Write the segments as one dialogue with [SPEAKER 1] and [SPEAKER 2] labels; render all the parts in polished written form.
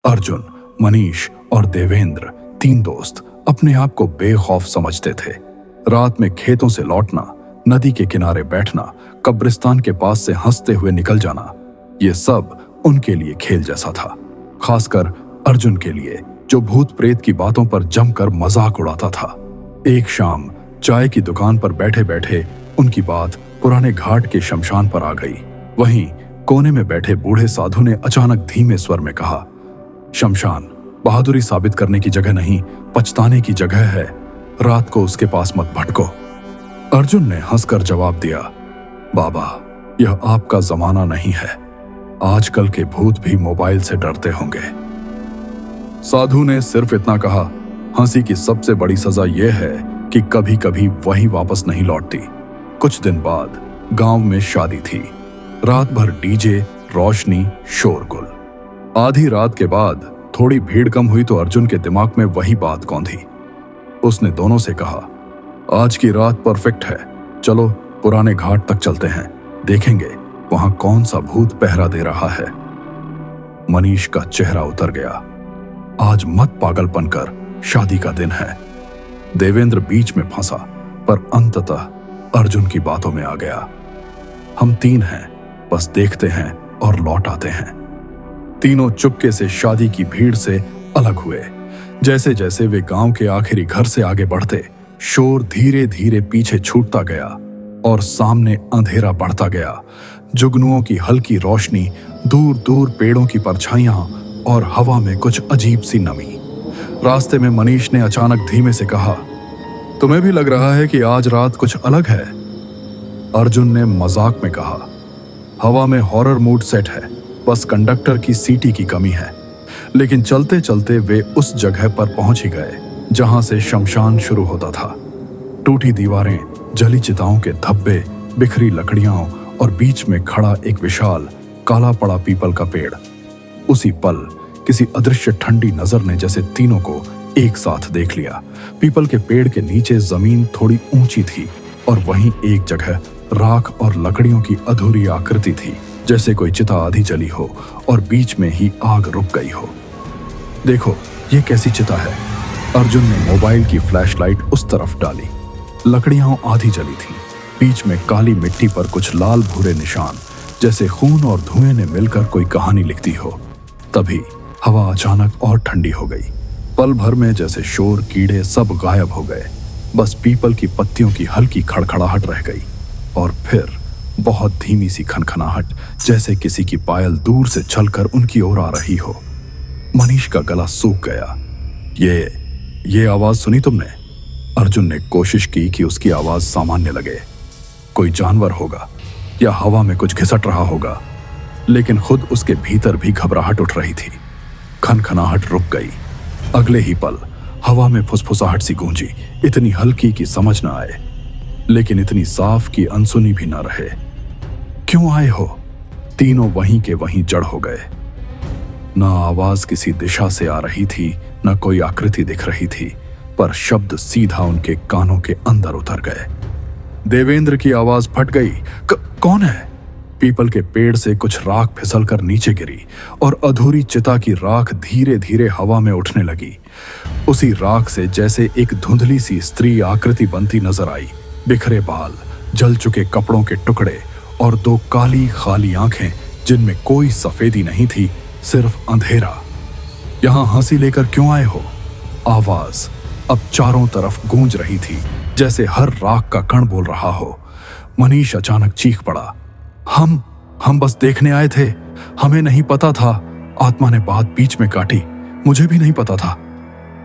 [SPEAKER 1] अर्जुन, मनीष और देवेंद्र, तीन दोस्त अपने आप को बेखौफ समझते थे। रात में खेतों से लौटना, नदी के किनारे बैठना, कब्रिस्तान के पास से हंसते हुए निकल जाना, ये सब उनके लिए खेल जैसा था। खासकर अर्जुन के लिए, जो भूत प्रेत की बातों पर जमकर मजाक उड़ाता था। एक शाम चाय की दुकान पर बैठे बैठे उनकी बात पुराने घाट के शमशान पर आ गई। वहीं कोने में बैठे बूढ़े साधु ने अचानक धीमे स्वर में कहा, शमशान बहादुरी साबित करने की जगह नहीं, पछताने की जगह है। रात को उसके पास मत भटको। अर्जुन ने हंसकर जवाब दिया, बाबा, यह आपका जमाना नहीं है। आजकल के भूत भी मोबाइल से डरते होंगे। साधु ने सिर्फ इतना कहा, हंसी की सबसे बड़ी सजा यह है कि कभी कभी वही वापस नहीं लौटती। कुछ दिन बाद गांव में शादी थी। रात भर डीजे, रोशनी, शोरगुल। आधी रात के बाद थोड़ी भीड़ कम हुई तो अर्जुन के दिमाग में वही बात कौंधी। उसने दोनों से कहा, आज की रात परफेक्ट है, चलो पुराने घाट तक चलते हैं, देखेंगे वहां कौन सा भूत पहरा दे रहा है। मनीष का चेहरा उतर गया। आज मत पागलपन कर, शादी का दिन है। देवेंद्र बीच में फंसा, पर अंततः अर्जुन की बातों में आ गया। हम तीन हैं, बस देखते हैं और लौट आते हैं। तीनों चुपके से शादी की भीड़ से अलग हुए। जैसे जैसे वे गांव के आखिरी घर से आगे बढ़ते, शोर धीरे धीरे पीछे छूटता गया और सामने अंधेरा बढ़ता गया। जुगनुओं की हल्की रोशनी, दूर दूर पेड़ों की परछाइयां और हवा में कुछ अजीब सी नमी। रास्ते में मनीष ने अचानक धीमे से कहा, तुम्हें भी लग रहा है कि आज रात कुछ अलग है? अर्जुन ने मजाक में कहा, हवा में हॉरर मूड सेट है, बस कंडक्टर की सीटी की कमी है। लेकिन चलते चलते वे उस जगह पर पहुंच ही गए जहां से शमशान शुरू होता था। टूटी दीवारें, जली चिताओं के धब्बे, बिखरी लकड़ियां और बीच में खड़ा एक विशाल काला पड़ा पीपल का पेड़। उसी पल किसी अदृश्य ठंडी नजर ने जैसे तीनों को एक साथ देख लिया। पीपल के पेड़ के नीचे जमीन थोड़ी ऊंची थी और वहीं एक जगह राख और लकड़ियों की अधूरी आकृति थी, जैसे कोई चिता आधी जली हो और बीच में ही आग रुक गई हो। देखो, ये कैसी चिता है? अर्जुन ने मोबाइल की फ्लैशलाइट उस तरफ डाली। लकड़ियां आधी जली थीं, बीच में काली मिट्टी पर कुछ लाल भूरे निशान, जैसे खून और धुएं ने मिलकर कोई कहानी लिखती हो। तभी हवा अचानक और ठंडी हो गई। पल भर में जैसे शोर, कीड़े सब गायब हो गए। बस पीपल की पत्तियों की हल्की खड़खड़ाहट रह गई और फिर बहुत धीमी सी खनखनाहट, जैसे किसी की पायल दूर से चलकर उनकी ओर आ रही हो। मनीष का गला सूख गया। ये आवाज सुनी तुमने? अर्जुन ने कोशिश की कि उसकी आवाज सामान्य लगे। कोई जानवर होगा या हवा में कुछ घिसट रहा होगा, लेकिन खुद उसके भीतर भी घबराहट उठ रही थी। खनखनाहट रुक गई। अगले ही पल हवा में फुसफुसाहट सी गूंजी, इतनी हल्की कि समझ न आए, लेकिन इतनी साफ कि अनसुनी भी न रहे। क्यों आए हो? तीनों वहीं के वहीं जड़ हो गए। न आवाज किसी दिशा से आ रही थी, न कोई आकृति दिख रही थी, पर शब्द सीधा उनके कानों के अंदर उतर गए। देवेंद्र की आवाज फट गई, कौन है? पीपल के पेड़ से कुछ राख फिसलकर नीचे गिरी और अधूरी चिता की राख धीरे धीरे हवा में उठने लगी। उसी राख से जैसे एक धुंधली सी स्त्री आकृति बनती नजर आई। बिखरे बाल, जल चुके कपड़ों के टुकड़े और दो काली खाली आंखें जिनमें कोई सफेदी नहीं थी, सिर्फ अंधेरा। यहां हंसी लेकर क्यों आए हो? आवाज अब चारों तरफ गूंज रही थी, जैसे हर राख का कण बोल रहा हो। मनीष अचानक चीख पड़ा, हम बस देखने आए थे, हमें नहीं पता था। आत्मा ने बात बीच में काटी, मुझे भी नहीं पता था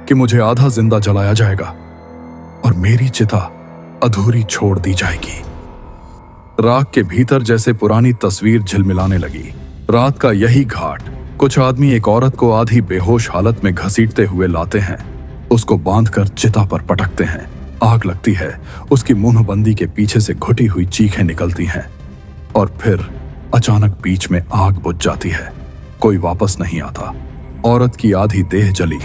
[SPEAKER 1] कि मुझे आधा जिंदा जलाया जाएगा और मेरी चिता अधूरी छोड़ दी जाएगी। राख के भीतर जैसे पुरानी तस्वीर झिलमिलाने लगी। रात का यही घाट। कुछ आदमी एक औरत को आधी बेहोश हालत में घसीटते हुए लाते हैं, उसको बांधकर चिता पर पटकते हैं। आग लगती है, उसकी मुंहबंदी के पीछे से घुटी हुई चीखें निकलती हैं और फिर अचानक बीच में आग बुझ जाती है। कोई वापस नहीं आता। औरत की आधी देह जली,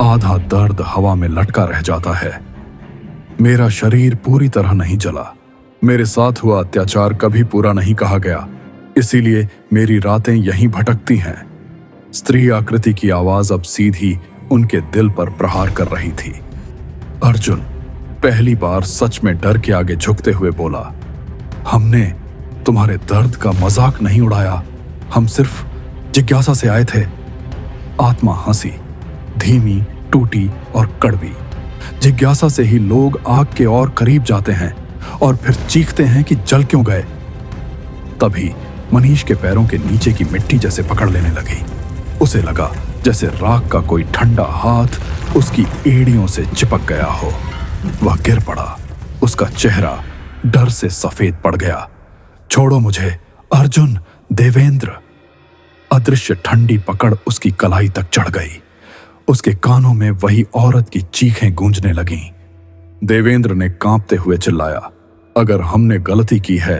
[SPEAKER 1] आधा दर्द हवा में लटका रह जाता है। मेरा शरीर पूरी तरह नहीं जला। मेरे साथ हुआ अत्याचार कभी पूरा नहीं कहा गया, इसीलिए मेरी रातें यहीं भटकती हैं। स्त्री आकृति की आवाज अब सीधी उनके दिल पर प्रहार कर रही थी। अर्जुन पहली बार सच में डर के आगे झुकते हुए बोला, हमने तुम्हारे दर्द का मजाक नहीं उड़ाया, हम सिर्फ जिज्ञासा से आए थे। आत्मा हंसी, धीमी, टूटी और कड़वी। जिज्ञासा से ही लोग आग के और करीब जाते हैं और फिर चीखते हैं कि जल क्यों गए। तभी मनीष के पैरों के नीचे की मिट्टी जैसे पकड़ लेने लगी। उसे लगा जैसे राख का कोई ठंडा हाथ उसकी एड़ियों से चिपक गया हो। वह गिर पड़ा। उसका चेहरा डर से सफेद पड़ गया। छोड़ो मुझे अर्जुन, देवेंद्र। अदृश्य ठंडी पकड़ उसकी कलाई तक चढ़ गई। उसके कानों में वही औरत की चीखें गूंजने लगीं। देवेंद्र ने कांपते हुए चिल्लाया, अगर हमने गलती की है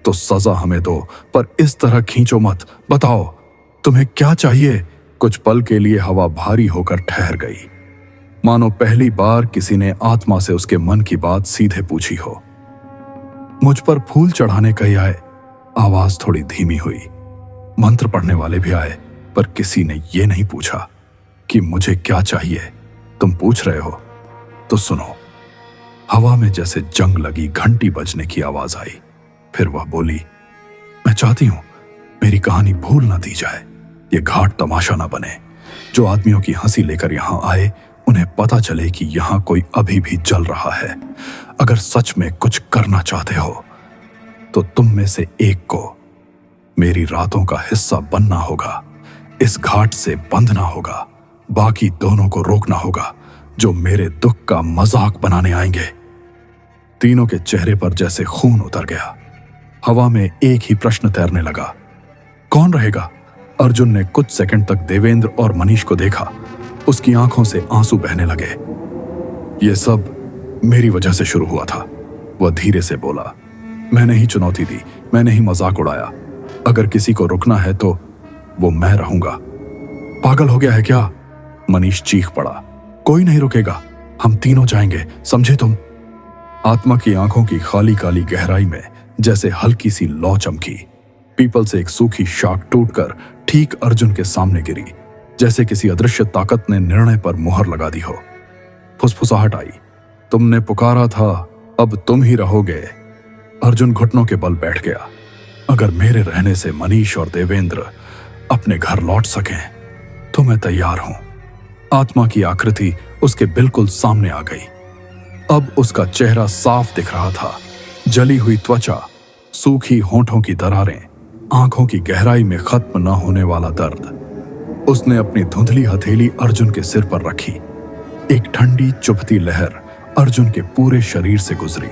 [SPEAKER 1] तो सजा हमें दो, पर इस तरह खींचो मत। बताओ तुम्हें क्या चाहिए। कुछ पल के लिए हवा भारी होकर ठहर गई, मानो पहली बार किसी ने आत्मा से उसके मन की बात सीधे पूछी हो। मुझ पर फूल चढ़ाने कहीं आए। आवाज थोड़ी धीमी हुई। मंत्र पढ़ने वाले भी आए, पर किसी ने यह नहीं पूछा कि मुझे क्या चाहिए। तुम पूछ रहे हो तो सुनो। हवा में जैसे जंग लगी घंटी बजने की आवाज आई। फिर वह बोली, मैं चाहती हूं मेरी कहानी भूल ना दी जाए। ये घाट तमाशा ना बने। जो आदमियों की हंसी लेकर यहां आए उन्हें पता चले कि यहां कोई अभी भी जल रहा है। अगर सच में कुछ करना चाहते हो तो तुम में से एक को मेरी रातों का हिस्सा बनना होगा। इस घाट से बंधना होगा। बाकी दोनों को रोकना होगा जो मेरे दुख का मजाक बनाने आएंगे। तीनों के चेहरे पर जैसे खून उतर गया। हवा में एक ही प्रश्न तैरने लगा, कौन रहेगा। अर्जुन ने कुछ सेकंड तक देवेंद्र और मनीष को देखा। उसकी आंखों से आंसू बहने लगे। यह सब मेरी वजह से शुरू हुआ था, वह धीरे से बोला। मैंने ही चुनौती दी, मैंने ही मजाक उड़ाया। अगर किसी को रुकना है तो वो मैं रहूंगा। पागल हो गया है क्या। मनीष चीख पड़ा, कोई नहीं रुकेगा, हम तीनों जाएंगे, समझे तुम। आत्मा की आंखों की खाली काली गहराई में जैसे हल्की सी लौ चमकी। पीपल से एक सूखी शाख टूटकर ठीक अर्जुन के सामने गिरी, जैसे किसी अदृश्य ताकत ने निर्णय पर मुहर लगा दी हो। फुसफुसाहट आई, तुमने पुकारा था, अब तुम ही रहोगे। अर्जुन घुटनों के बल बैठ गया। अगर मेरे रहने से मनीष और देवेंद्र अपने घर लौट सकें तो मैं तैयार हूं। आत्मा की आकृति उसके बिल्कुल सामने आ गई। अब उसका चेहरा साफ दिख रहा था। जली हुई त्वचा, सूखी होंठों की दरारें, आंखों की गहराई में खत्म न होने वाला दर्द। उसने अपनी धुंधली हथेली अर्जुन के सिर पर रखी। एक ठंडी चुभती लहर अर्जुन के पूरे शरीर से गुजरी।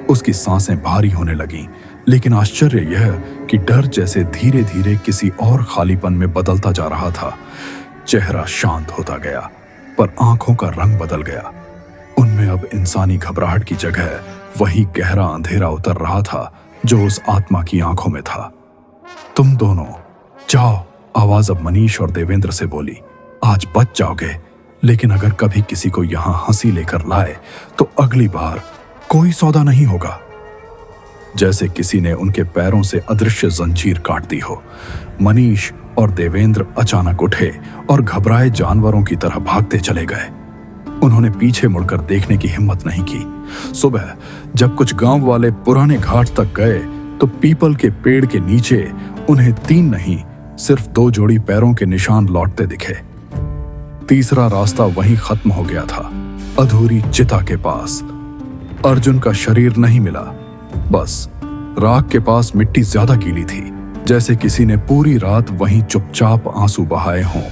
[SPEAKER 1] उसकी सांसें भारी होने लगीं, लेकिन आश्चर्य यह कि डर जैसे धीरे धीरे किसी और खालीपन में बदलता जा रहा था। चेहरा शांत होता गया, पर आंखों का रंग बदल गया। उनमें अब इंसानी घबराहट की जगह वही गहरा अंधेरा उतर रहा था जो उस आत्मा की आंखों में था। तुम दोनों जाओ, आवाज अब मनीष और देवेंद्र से बोली। आज बच जाओगे, लेकिन अगर कभी किसी को यहां हंसी लेकर लाए तो अगली बार कोई सौदा नहीं होगा। जैसे किसी ने उनके पैरों से अदृश्य जंजीर काट दी हो, मनीष और देवेंद्र अचानक उठे और घबराए जानवरों की तरह भागते चले गए। उन्होंने पीछे मुड़कर देखने की हिम्मत नहीं की। सुबह जब कुछ गांव वाले पुराने घाट तक गए तो पीपल के पेड़ के नीचे उन्हें 3 नहीं, सिर्फ 2 जोड़ी पैरों के निशान लौटते दिखे। तीसरा रास्ता वहीं खत्म हो गया था, अधूरी चिता के पास। अर्जुन का शरीर नहीं मिला, बस राख के पास मिट्टी ज्यादा गीली थी, जैसे किसी ने पूरी रात वहीं चुपचाप आंसू बहाए हों।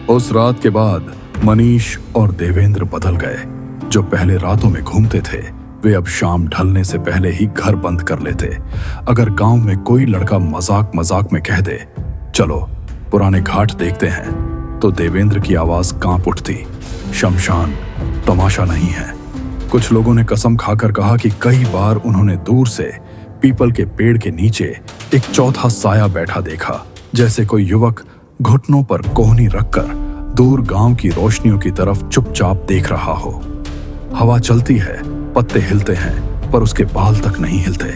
[SPEAKER 1] उस रात के बाद मनीष और देवेंद्र बदल गए। जो पहले रातों में घूमते थे, वे अब शाम ढलने से पहले ही घर बंद कर लेते। अगर गांव में कोई लड़का मजाक मजाक में कह दे, चलो पुराने घाट देखते हैं, तो देवेंद्र की आवाज कांप उठती। शमशान तमाशा नहीं है। कुछ लोगों ने कसम खाकर कहा कि कई बार उन्होंने दूर से पीपल के पेड़ के नीचे एक चौथा साया बैठा देखा, जैसे कोई युवक घुटनों पर कोहनी रखकर दूर गांव की रोशनियों की तरफ चुपचाप देख रहा हो। हवा चलती है, पत्ते हिलते हैं, पर उसके बाल तक नहीं हिलते।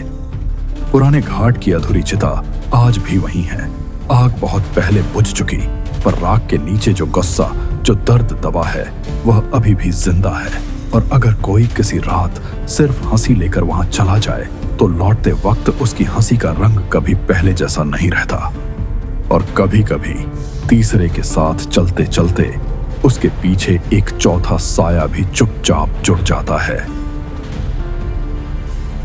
[SPEAKER 1] पुराने घाट की अधूरी चिता आज भी वहीं है, आग बहुत पहले बुझ चुकी, पर राख के नीचे जो गुस्सा, जो दर्द दबा है, वह अभी भी जिंदा है। और अगर कोई किसी रात सिर्फ हंसी लेकर वहां चला जाए तो लौटते वक्त उसकी हंसी का रंग कभी पहले जैसा नहीं रहता। और कभी कभी तीसरे के साथ चलते चलते उसके पीछे एक चौथा साया भी चुपचाप जुड़ जाता है।